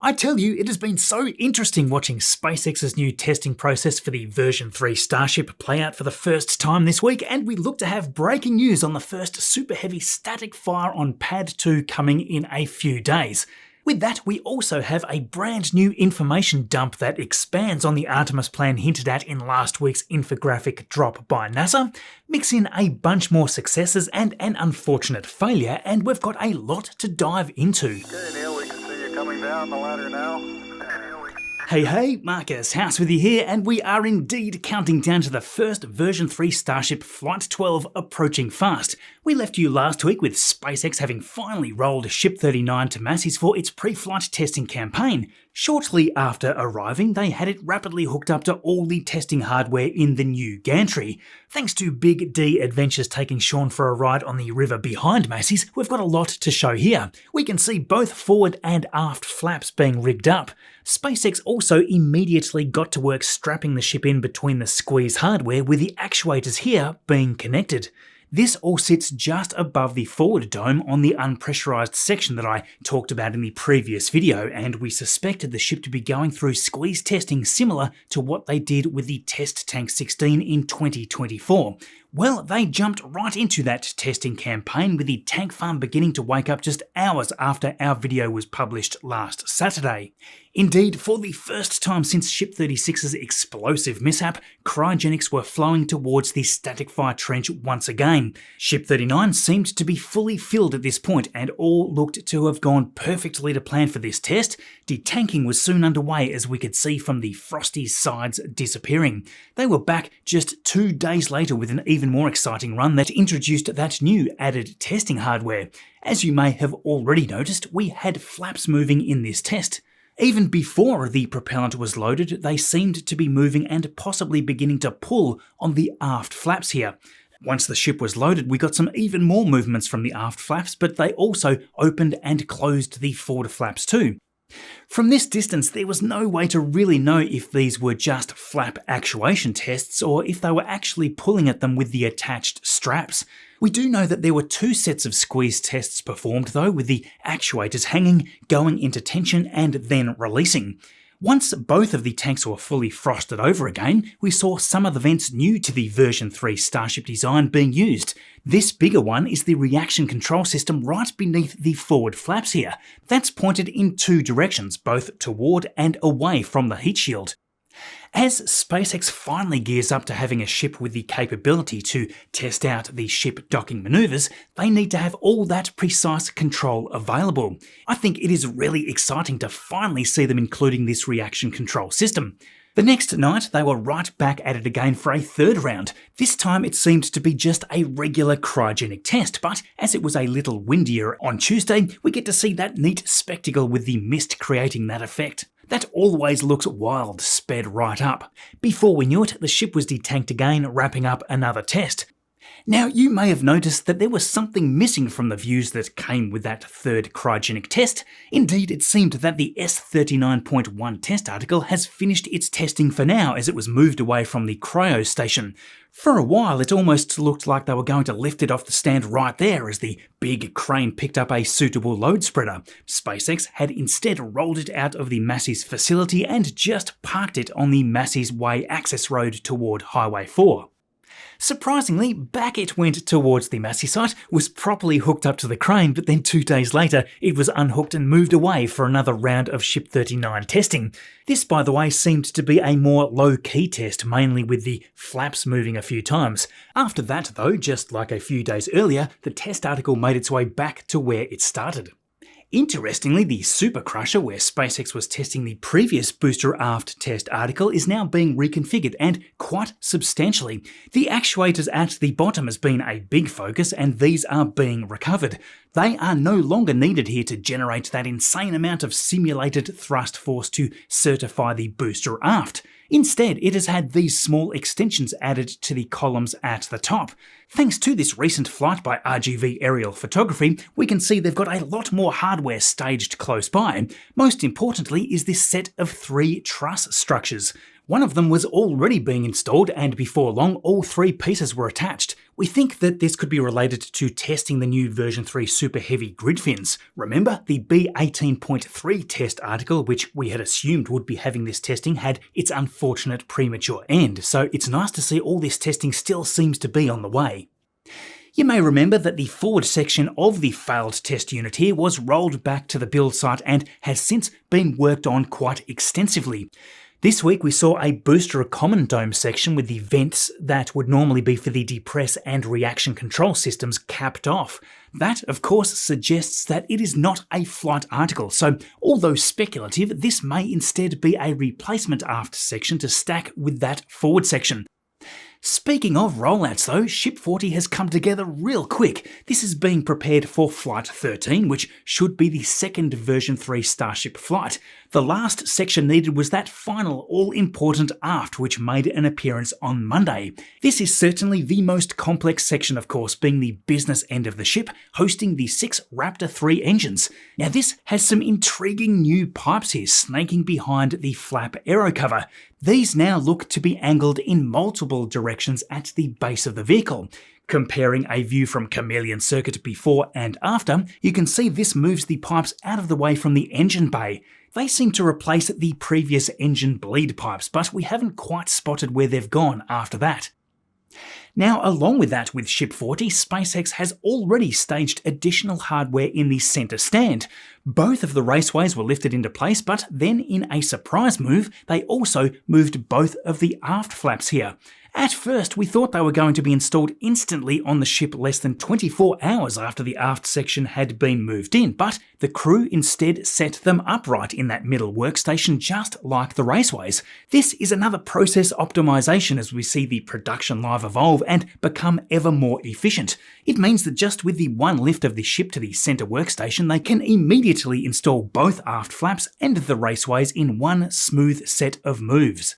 I tell you, it has been so interesting watching SpaceX's new testing process for the version 3 Starship play out for the first time this week, and we look to have breaking news on the first super heavy static fire on Pad 2 coming in a few days. With that, we also have a brand new information dump that expands on the Artemis plan hinted at in last week's infographic drop by NASA, mix in a bunch more successes and an unfortunate failure, and we've got a lot to dive into. Okay, Neil, we can see you coming down the ladder now. Hey, Marcus House with you here, and we are indeed counting down to the first version 3 Starship Flight 12 approaching fast. We left you last week with SpaceX having finally rolled Ship 39 to Massey's for its pre-flight testing campaign. Shortly after arriving, they had it rapidly hooked up to all the testing hardware in the new gantry. Thanks to Big D Adventures taking Shaun for a ride on the river behind Massey's, we've got a lot to show here. We can see both forward and aft flaps being rigged up. SpaceX also immediately got to work strapping the ship in between the squeeze hardware, with the actuators here being connected. This all sits just above the forward dome on the unpressurized section that I talked about in the previous video, and we suspected the ship to be going through squeeze testing similar to what they did with the Test Tank 16 in 2024. Well, they jumped right into that testing campaign, with the tank farm beginning to wake up just hours after our video was published last Saturday. Indeed, for the first time since Ship 36's explosive mishap, cryogenics were flowing towards the static fire trench once again. Ship 39 seemed to be fully filled at this point, and all looked to have gone perfectly to plan for this test. Detanking was soon underway, as we could see from the frosty sides disappearing. They were back just 2 days later with an even more exciting run that introduced that new added testing hardware. As you may have already noticed, we had flaps moving in this test. Even before the propellant was loaded, they seemed to be moving and possibly beginning to pull on the aft flaps here. Once the ship was loaded, we got some even more movements from the aft flaps, but they also opened and closed the forward flaps too. From this distance, there was no way to really know if these were just flap actuation tests or if they were actually pulling at them with the attached straps. We do know that there were 2 sets of squeeze tests performed though, with the actuators hanging, going into tension and then releasing. Once both of the tanks were fully frosted over again, we saw some of the vents new to the version 3 Starship design being used. This bigger one is the reaction control system right beneath the forward flaps here. That's pointed in 2 directions, both toward and away from the heat shield. As SpaceX finally gears up to having a ship with the capability to test out the ship docking maneuvers, they need to have all that precise control available. I think it is really exciting to finally see them including this reaction control system. The next night, they were right back at it again for a 3rd round. This time it seemed to be just a regular cryogenic test, but as it was a little windier on Tuesday, we get to see that neat spectacle with the mist creating that effect. That always looks wild, sped right up. Before we knew it, the ship was detanked again, wrapping up another test. Now, you may have noticed that there was something missing from the views that came with that 3rd cryogenic test. Indeed, it seemed that the S39.1 test article has finished its testing for now, as it was moved away from the cryo station. For a while, it almost looked like they were going to lift it off the stand right there as the big crane picked up a suitable load spreader. SpaceX had instead rolled it out of the Massey's facility and just parked it on the Massey's Way access road toward Highway 4. Surprisingly, back it went towards the Massey site, was properly hooked up to the crane, but then 2 days later it was unhooked and moved away for another round of Ship 39 testing. This, by the way, seemed to be a more low-key test, mainly with the flaps moving a few times. After that though, just like a few days earlier, the test article made its way back to where it started. Interestingly, the Super Crusher, where SpaceX was testing the previous booster aft test article, is now being reconfigured, and quite substantially. The actuators at the bottom has been a big focus, and these are being recovered. They are no longer needed here to generate that insane amount of simulated thrust force to certify the booster aft. Instead, it has had these small extensions added to the columns at the top. Thanks to this recent flight by RGV Aerial Photography, we can see they've got a lot more hardware staged close by. Most importantly is this set of 3 truss structures. One of them was already being installed, and before long all 3 pieces were attached. We think that this could be related to testing the new version 3 super heavy grid fins. Remember, the B18.3 test article, which we had assumed would be having this testing, had its unfortunate premature end, so it's nice to see all this testing still seems to be on the way. You may remember that the forward section of the failed test unit here was rolled back to the build site and has since been worked on quite extensively. This week we saw a booster common dome section with the vents that would normally be for the depress and reaction control systems capped off. That, of course, suggests that it is not a flight article, so although speculative, this may instead be a replacement aft section to stack with that forward section. Speaking of rollouts though, Ship 40 has come together real quick. This is being prepared for Flight 13, which should be the second version 3 Starship flight. The last section needed was that final all-important aft, which made an appearance on Monday. This is certainly the most complex section, of course, being the business end of the ship, hosting the 6 Raptor 3 engines. Now this has some intriguing new pipes here, snaking behind the flap aero cover. These now look to be angled in multiple directions at the base of the vehicle. Comparing a view from ChameleonCircuit before and after, you can see this moves the pipes out of the way from the engine bay. They seem to replace the previous engine bleed pipes, but we haven't quite spotted where they've gone after that. Now, along with that, with Ship 40, SpaceX has already staged additional hardware in the centre stand. Both of the raceways were lifted into place, but then in a surprise move, they also moved both of the aft flaps here. At first, we thought they were going to be installed instantly on the ship less than 24 hours after the aft section had been moved in, but the crew instead set them upright in that middle workstation just like the raceways. This is another process optimization as we see the production line evolve and become ever more efficient. It means that just with the one lift of the ship to the centre workstation, they can immediately install both aft flaps and the raceways in one smooth set of moves.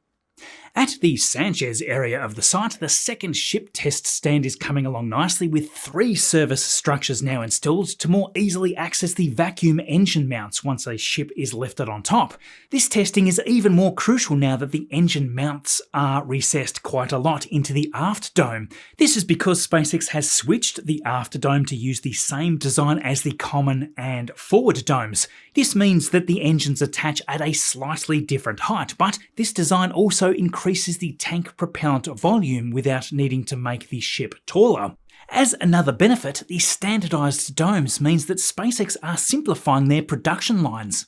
At the Sanchez area of the site, the second ship test stand is coming along nicely with 3 service structures now installed to more easily access the vacuum engine mounts once a ship is lifted on top. This testing is even more crucial now that the engine mounts are recessed quite a lot into the aft dome. This is because SpaceX has switched the aft dome to use the same design as the common and forward domes. This means that the engines attach at a slightly different height, but this design also increases the tank propellant volume without needing to make the ship taller. As another benefit, the standardised domes means that SpaceX are simplifying their production lines.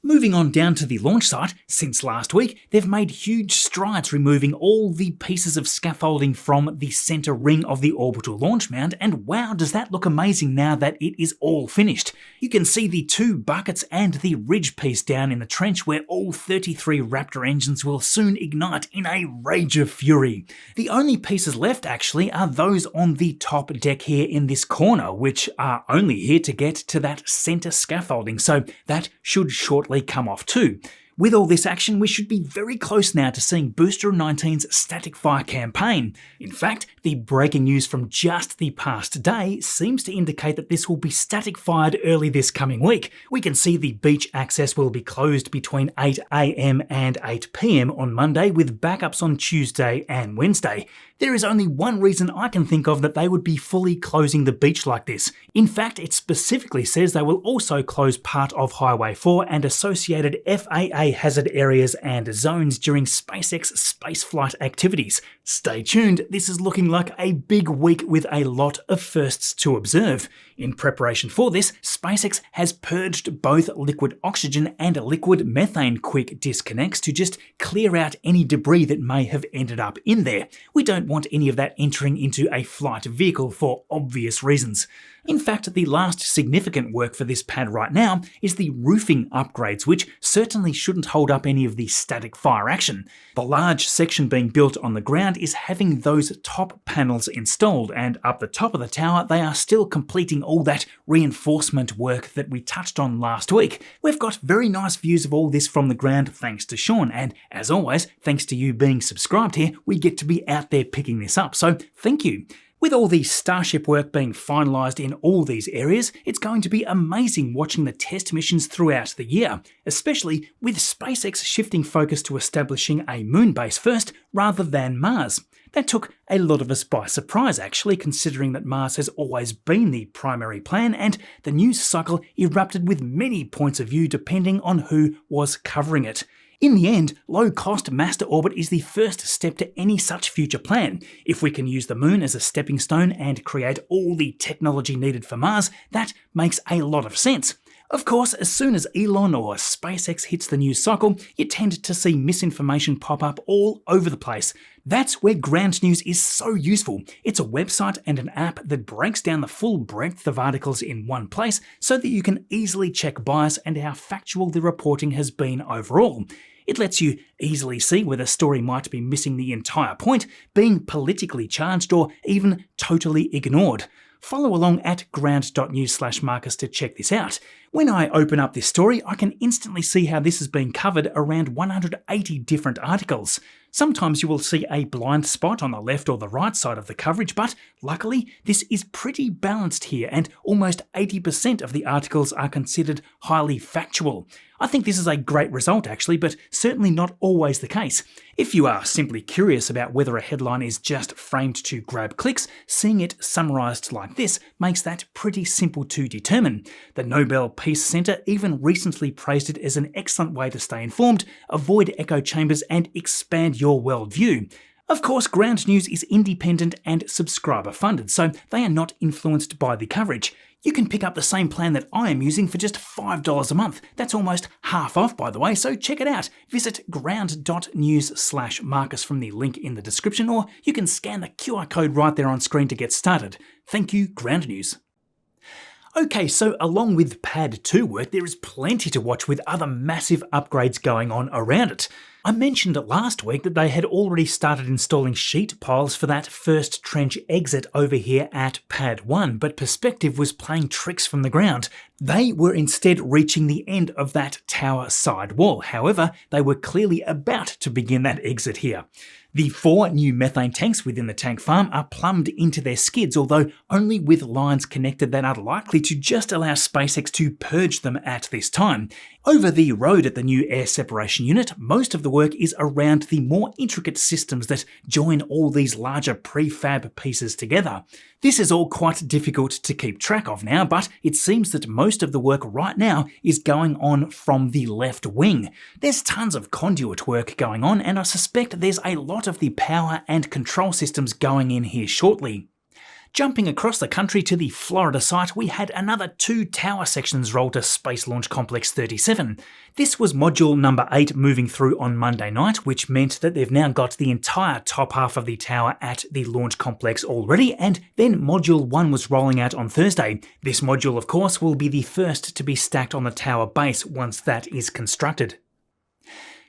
Moving on down to the launch site, since last week, they've made huge strides removing all the pieces of scaffolding from the centre ring of the orbital launch mount, and wow, does that look amazing now that it is all finished. You can see the 2 buckets and the ridge piece down in the trench where all 33 Raptor engines will soon ignite in a rage of fury. The only pieces left actually are those on the top deck here in this corner, which are only here to get to that centre scaffolding, so that should shortly come off too. With all this action, we should be very close now to seeing Booster 19's static fire campaign. In fact, the breaking news from just the past day seems to indicate that this will be static fired early this coming week. We can see the beach access will be closed between 8 AM and 8 PM on Monday, with backups on Tuesday and Wednesday. There is only one reason I can think of that they would be fully closing the beach like this. In fact, it specifically says they will also close part of Highway 4 and associated FAA hazard areas and zones during SpaceX spaceflight activities. Stay tuned, this is looking like a big week with a lot of firsts to observe. In preparation for this, SpaceX has purged both liquid oxygen and liquid methane quick disconnects to just clear out any debris that may have ended up in there. We don't want any of that entering into a flight vehicle for obvious reasons. In fact, the last significant work for this pad right now is the roofing upgrades, which certainly shouldn't hold up any of the static fire action. The large section being built on the ground is having those top panels installed, and up the top of the tower they are still completing all that reinforcement work that we touched on last week. We've got very nice views of all this from the ground thanks to Shaun, and as always, thanks to you being subscribed here, we get to be out there picking this up, so thank you. With all the Starship work being finalised in all these areas, it's going to be amazing watching the test missions throughout the year, especially with SpaceX shifting focus to establishing a moon base first rather than Mars. That took a lot of us by surprise actually, considering that Mars has always been the primary plan, and the news cycle erupted with many points of view depending on who was covering it. In the end, low-cost master orbit is the first step to any such future plan. If we can use the moon as a stepping stone and create all the technology needed for Mars, that makes a lot of sense. Of course, as soon as Elon or SpaceX hits the news cycle, you tend to see misinformation pop up all over the place. That's where Ground News is so useful. It's a website and an app that breaks down the full breadth of articles in one place so that you can easily check bias and how factual the reporting has been overall. It lets you easily see whether a story might be missing the entire point, being politically charged, or even totally ignored. Follow along at ground.news/Marcus to check this out. When I open up this story, I can instantly see how this has been covered around 180 different articles. Sometimes you will see a blind spot on the left or the right side of the coverage, but luckily this is pretty balanced here, and almost 80% of the articles are considered highly factual. I think this is a great result actually, but certainly not always the case. If you are simply curious about whether a headline is just framed to grab clicks, seeing it summarised like this makes that pretty simple to determine. The Nobel Peace Centre even recently praised it as an excellent way to stay informed, avoid echo chambers, and expand your worldview. Of course, Ground News is independent and subscriber funded, so they are not influenced by the coverage. You can pick up the same plan that I am using for just $5 a month. That's almost half off, by the way, so check it out. Visit ground.news/Marcus from the link in the description, or you can scan the QR code right there on screen to get started. Thank you, Ground News. Okay, so along with Pad 2 work, there is plenty to watch with other massive upgrades going on around it. I mentioned last week that they had already started installing sheet piles for that first trench exit over here at Pad 1, but Perspective was playing tricks from the ground. They were instead reaching the end of that tower side wall. However, they were clearly about to begin that exit here. The 4 new methane tanks within the tank farm are plumbed into their skids, although only with lines connected that are likely to just allow SpaceX to purge them at this time. Over the road at the new air separation unit, most of the work is around the more intricate systems that join all these larger prefab pieces together. This is all quite difficult to keep track of now, but it seems that most of the work right now is going on from the left wing. There's tons of conduit work going on, and I suspect there's a lot of the power and control systems going in here shortly. Jumping across the country to the Florida site, we had another 2 tower sections roll to Space Launch Complex 37. This was module number 8 moving through on Monday night, which meant that they've now got the entire top half of the tower at the launch complex already, and then module 1 was rolling out on Thursday. This module, of course, will be the first to be stacked on the tower base once that is constructed.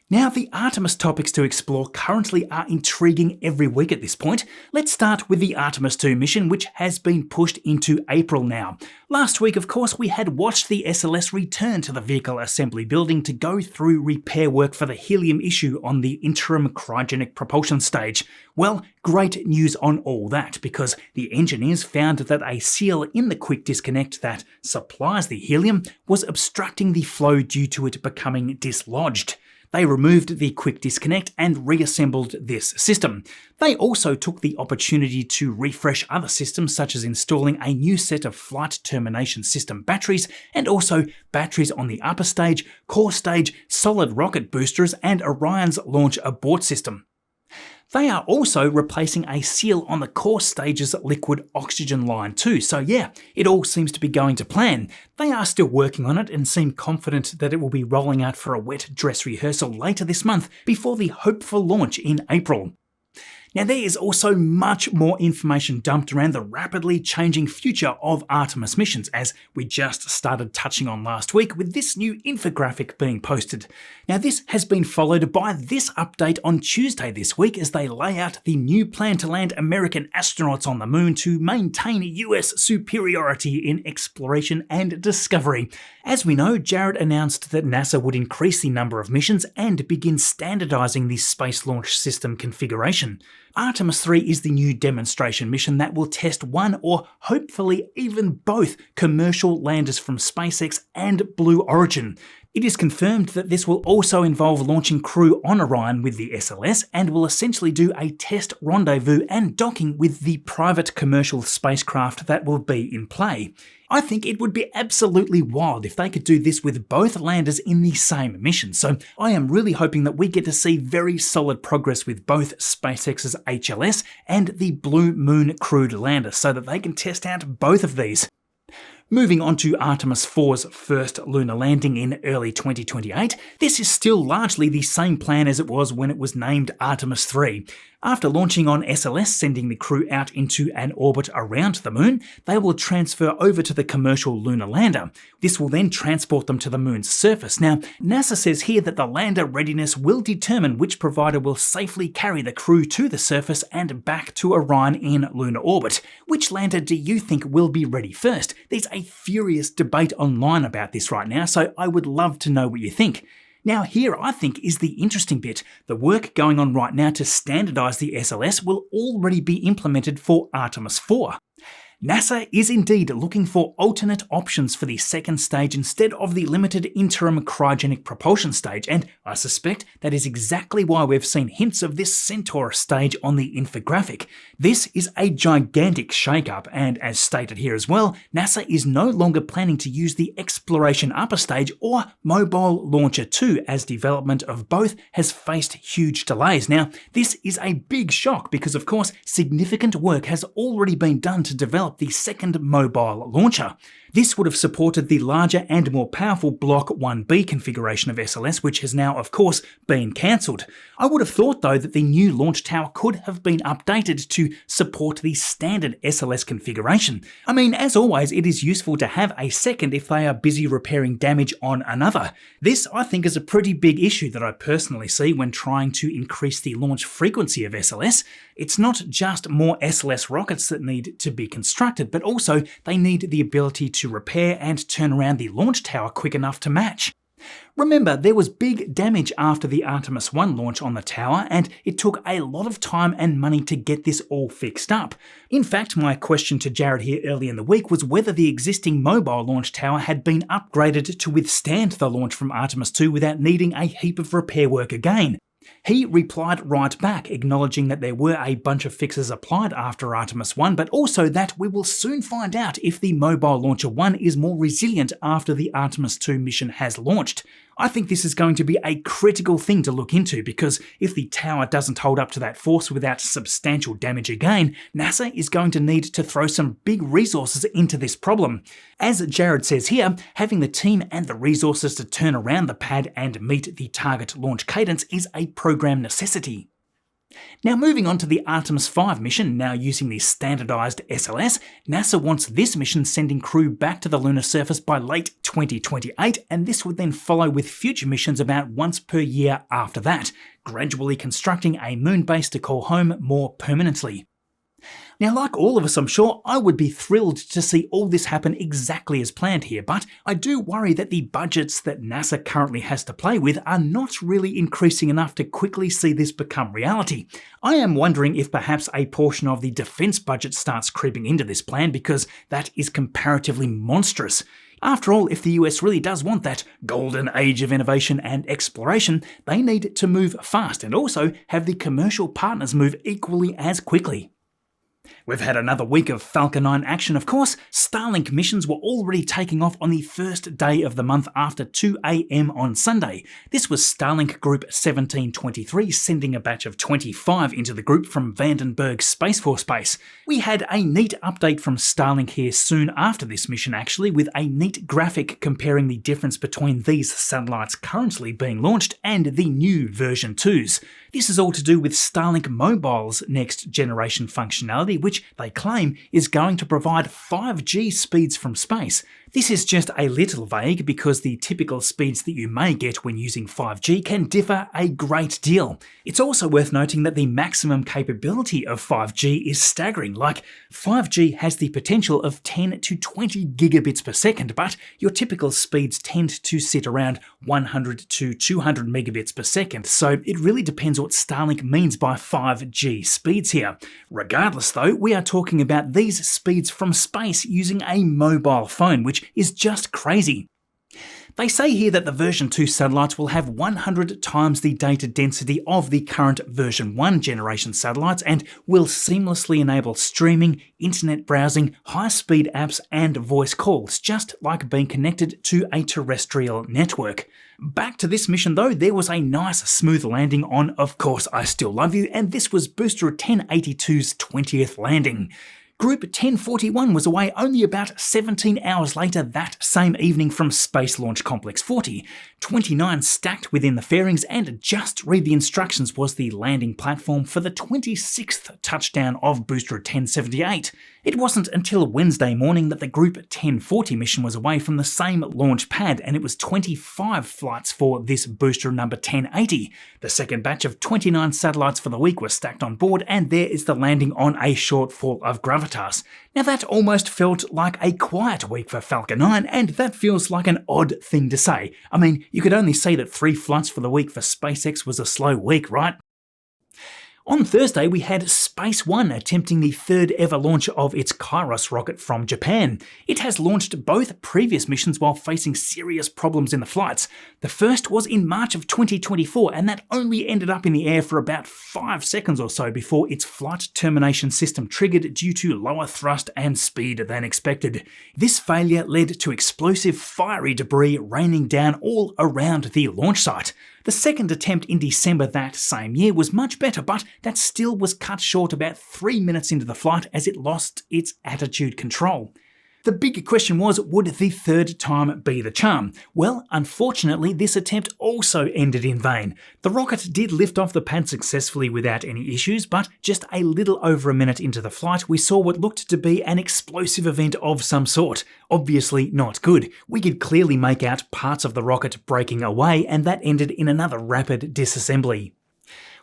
Now, the Artemis topics to explore currently are intriguing every week at this point. Let's start with the Artemis 2 mission, which has been pushed into April now. Last week, of course, we had watched the SLS return to the vehicle assembly building to go through repair work for the helium issue on the interim cryogenic propulsion stage. Well, great news on all that, because the engineers found that a seal in the quick disconnect that supplies the helium was obstructing the flow due to it becoming dislodged. They removed the quick disconnect and reassembled this system. They also took the opportunity to refresh other systems, such as installing a new set of flight termination system batteries, and also batteries on the upper stage, core stage, solid rocket boosters, and Orion's launch abort system. They are also replacing a seal on the core stage's liquid oxygen line too, so yeah, it all seems to be going to plan. They are still working on it and seem confident that it will be rolling out for a wet dress rehearsal later this month before the hopeful launch in April. Now, there is also much more information dumped around the rapidly changing future of Artemis missions, as we just started touching on last week with this new infographic being posted. Now, this has been followed by this update on Tuesday this week as they lay out the new plan to land American astronauts on the moon to maintain US superiority in exploration and discovery. As we know, Jared announced that NASA would increase the number of missions and begin standardizing the Space Launch System configuration. Artemis 3 is the new demonstration mission that will test one or hopefully even both commercial landers from SpaceX and Blue Origin. It is confirmed that this will also involve launching crew on Orion with the SLS and will essentially do a test rendezvous and docking with the private commercial spacecraft that will be in play. I think it would be absolutely wild if they could do this with both landers in the same mission, so I am really hoping that we get to see very solid progress with both SpaceX's HLS and the Blue Moon crewed lander so that they can test out both of these. Moving on to Artemis 4's first lunar landing in early 2028, this is still largely the same plan as it was when it was named Artemis 3. After launching on SLS, sending the crew out into an orbit around the moon, they will transfer over to the commercial lunar lander. This will then transport them to the moon's surface. Now, NASA says here that the lander readiness will determine which provider will safely carry the crew to the surface and back to Orion in lunar orbit. Which lander do you think will be ready first? There's a furious debate online about this right now, so I would love to know what you think. Now here I think is the interesting bit. The work going on right now to standardise the SLS will already be implemented for Artemis 4. NASA is indeed looking for alternate options for the second stage instead of the limited interim cryogenic propulsion stage, and I suspect that is exactly why we've seen hints of this Centaur stage on the infographic. This is a gigantic shake-up, and as stated here as well, NASA is no longer planning to use the Exploration Upper Stage or Mobile Launcher 2 as development of both has faced huge delays. Now, this is a big shock because of course significant work has already been done to develop the second mobile launcher. This would have supported the larger and more powerful Block 1B configuration of SLS, which has now, of course, been cancelled. I would have thought, though, that the new launch tower could have been updated to support the standard SLS configuration. I mean, as always, it is useful to have a second if they are busy repairing damage on another. This, I think, is a pretty big issue that I personally see when trying to increase the launch frequency of SLS. It's not just more SLS rockets that need to be constructed, but also they need the ability to repair and turn around the launch tower quick enough to match. Remember, there was big damage after the Artemis 1 launch on the tower, and it took a lot of time and money to get this all fixed up. In fact, my question to Jared here early in the week was whether the existing mobile launch tower had been upgraded to withstand the launch from Artemis 2 without needing a heap of repair work again. He replied right back, acknowledging that there were a bunch of fixes applied after Artemis 1, but also that we will soon find out if the Mobile Launcher 1 is more resilient after the Artemis 2 mission has launched. I think this is going to be a critical thing to look into because if the tower doesn't hold up to that force without substantial damage again, NASA is going to need to throw some big resources into this problem. As Jared says here, having the team and the resources to turn around the pad and meet the target launch cadence is a program necessity. Now moving on to the Artemis 5 mission, now using the standardised SLS, NASA wants this mission sending crew back to the lunar surface by late 2028, and this would then follow with future missions about once per year after that, gradually constructing a moon base to call home more permanently. Now, like all of us, I'm sure I would be thrilled to see all this happen exactly as planned here, but I do worry that the budgets that NASA currently has to play with are not really increasing enough to quickly see this become reality. I am wondering if perhaps a portion of the defense budget starts creeping into this plan because that is comparatively monstrous. After all, if the US really does want that golden age of innovation and exploration, they need to move fast and also have the commercial partners move equally as quickly. We've had another week of Falcon 9 action, of course. Starlink missions were already taking off on the first day of the month after 2 AM on Sunday. This was Starlink Group 1723 sending a batch of 25 into the group from Vandenberg Space Force Base. We had a neat update from Starlink here soon after this mission actually, with a neat graphic comparing the difference between these satellites currently being launched and the new version 2s. This is all to do with Starlink Mobile's next generation functionality, which they claim is going to provide 5G speeds from space. This is just a little vague because the typical speeds that you may get when using 5G can differ a great deal. It's also worth noting that the maximum capability of 5G is staggering, like 5G has the potential of 10 to 20 gigabits per second, but your typical speeds tend to sit around 100 to 200 megabits per second, so it really depends what Starlink means by 5G speeds here. Regardless though, we are talking about these speeds from space using a mobile phone, which is just crazy. They say here that the version 2 satellites will have 100 times the data density of the current version 1 generation satellites and will seamlessly enable streaming, internet browsing, high-speed apps and voice calls, just like being connected to a terrestrial network. Back to this mission though, there was a nice smooth landing on Of Course I Still Love You, and this was Booster 1082's 20th landing. Group 1041 was away only about 17 hours later that same evening from Space Launch Complex 40. 29 stacked within the fairings, and Just Read the Instructions was the landing platform for the 26th touchdown of Booster 1078. It wasn't until Wednesday morning that the Group 1040 mission was away from the same launch pad, and it was 25 flights for this booster number 1080. The second batch of 29 satellites for the week was stacked on board, and there is the landing on a shortfall of gravitas. Now that almost felt like a quiet week for Falcon 9, and that feels like an odd thing to say. I mean, you could only say that 3 flights for the week for SpaceX was a slow week, right? On Thursday, we had Space One attempting the third ever launch of its Kairos rocket from Japan. It has launched both previous missions while facing serious problems in the flights. The first was in March of 2024, and that only ended up in the air for about 5 seconds or so before its flight termination system triggered due to lower thrust and speed than expected. This failure led to explosive fiery debris raining down all around the launch site. The second attempt in December that same year was much better, but that still was cut short about 3 minutes into the flight as it lost its attitude control. The big question was, would the third time be the charm? Well, unfortunately, this attempt also ended in vain. The rocket did lift off the pad successfully without any issues, but just a little over a minute into the flight, we saw what looked to be an explosive event of some sort. Obviously not good. We could clearly make out parts of the rocket breaking away, and that ended in another rapid disassembly.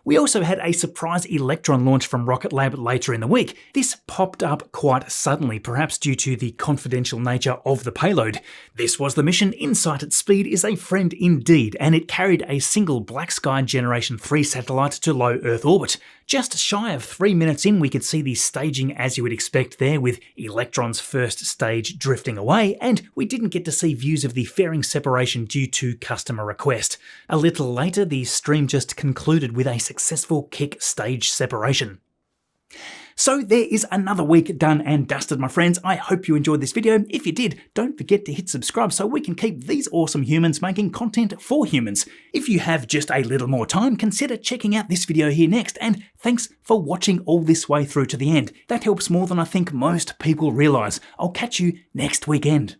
We also had a surprise Electron launch from Rocket Lab later in the week. This popped up quite suddenly, perhaps due to the confidential nature of the payload. This was the mission Insight at Speed is a Friend Indeed, and it carried a single Black Sky Generation 3 satellite to low Earth orbit. Just shy of 3 minutes in, we could see the staging as you would expect there, with Electron's first stage drifting away, and we didn't get to see views of the fairing separation due to customer request. A little later, the stream just concluded with a successful kick stage separation. So there is another week done and dusted, my friends. I hope you enjoyed this video. If you did, don't forget to hit subscribe so we can keep these awesome humans making content for humans. If you have just a little more time, consider checking out this video here next, and thanks for watching all this way through to the end. That helps more than I think most people realise. I'll catch you next weekend.